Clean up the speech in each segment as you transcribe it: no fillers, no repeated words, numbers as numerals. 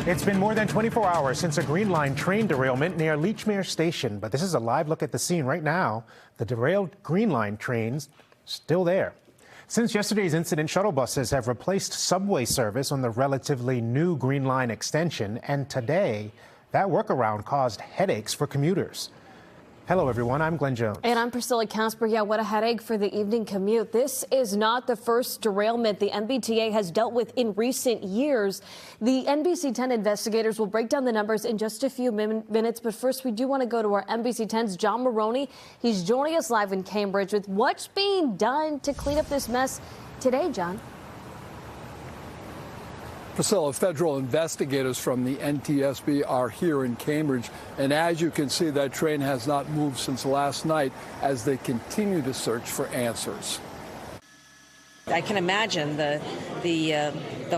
It's been more than 24 hours since a Green Line train derailment near Lechmere Station, but this is a live look at the scene right now. The derailed Green Line trains still there. Since yesterday's incident, shuttle buses have replaced subway service on the relatively new Green Line extension, and today, that workaround caused headaches for commuters. Hello, everyone. I'm Glenn Jones. And I'm Priscilla Casper. Yeah, what a headache for the evening commute. This is not the first derailment the MBTA has dealt with in recent years. The NBC 10 investigators will break down the numbers in just a few minutes. But first, we do want to go to our NBC 10's John Maroney. He's joining us live in Cambridge with what's being done to clean up this mess today, John. Priscilla, federal investigators from the NTSB are here in Cambridge, and as you can see, that train has not moved since last night as they continue to search for answers. I can imagine the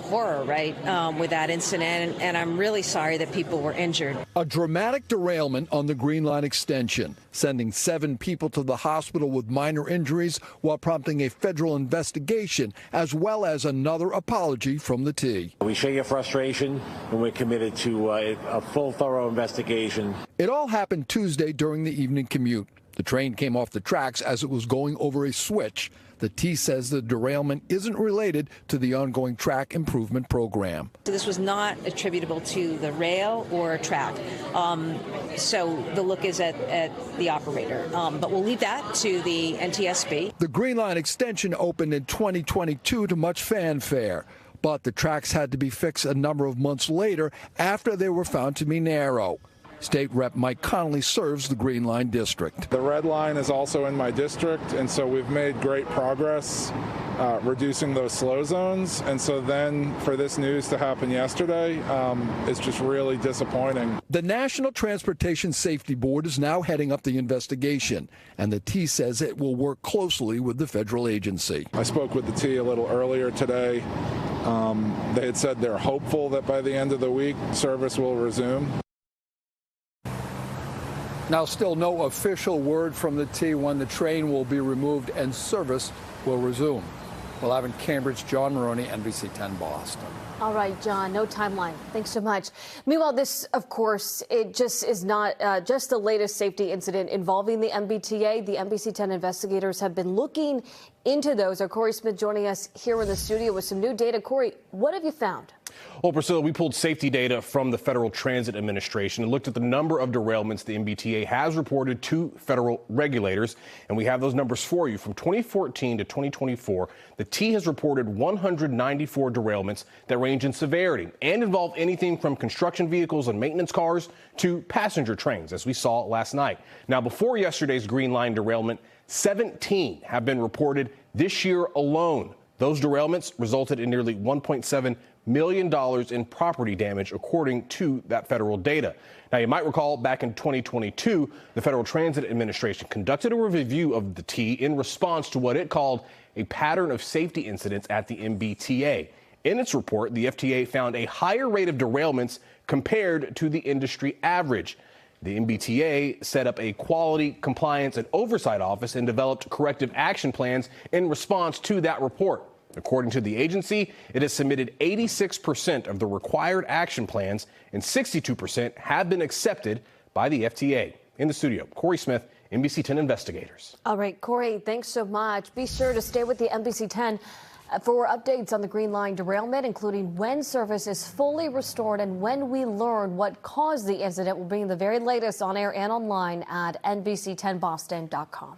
horror, right, with that incident, and I'm really sorry that people were injured. A dramatic derailment on the Green Line extension, sending 7 people to the hospital with minor injuries while prompting a federal investigation, as well as another apology from the T. We share your frustration, and we're committed to a full, thorough investigation. It all happened Tuesday during the evening commute. The train came off the tracks as it was going over a switch. The T says the derailment isn't related to the ongoing track improvement program. This was not attributable to the rail or track, so the look is at the operator. But we'll leave that to the NTSB. The Green Line extension opened in 2022 to much fanfare, but the tracks had to be fixed a number of months later after they were found to be narrow. State Rep Mike Connolly serves the Green Line district. The red line is also in my district, and so we've made great progress reducing those slow zones. And so then for this news to happen yesterday, it's just really disappointing. The National Transportation Safety Board is now heading up the investigation, and the T says it will work closely with the federal agency. I spoke with the T a little earlier today. They had said they're hopeful that by the end of the week, service will resume. Now, still no official word from the T when the train will be removed and service will resume. We'll have in Cambridge, John Maroney, NBC 10 Boston. All right, John, no timeline. Thanks so much. Meanwhile, this, of course, it just is not just the latest safety incident involving the MBTA. The NBC 10 investigators have been looking into those. Our Corey Smith joining us here in the studio with some new data. Corey, what have you found? Well, Priscilla, we pulled safety data from the Federal Transit Administration and looked at the number of derailments the MBTA has reported to federal regulators. And we have those numbers for you. From 2014 to 2024, the T has reported 194 derailments that range in severity and involve anything from construction vehicles and maintenance cars to passenger trains, as we saw last night. Now, before yesterday's Green Line derailment, 17 have been reported this year alone. Those derailments resulted in nearly $1.7 million in property damage, according to that federal data. Now, you might recall back in 2022, the Federal Transit Administration conducted a review of the T in response to what it called a pattern of safety incidents at the MBTA. In its report, the FTA found a higher rate of derailments compared to the industry average. The MBTA set up a quality, compliance, and oversight office and developed corrective action plans in response to that report. According to the agency, it has submitted 86% of the required action plans, and 62% have been accepted by the FTA. In the studio, Corey Smith, NBC 10 investigators. All right, Corey, thanks so much. Be sure to stay with the NBC 10 for updates on the Green Line derailment, including when service is fully restored and when we learn what caused the incident. We'll bring the very latest on air and online at NBC10boston.com.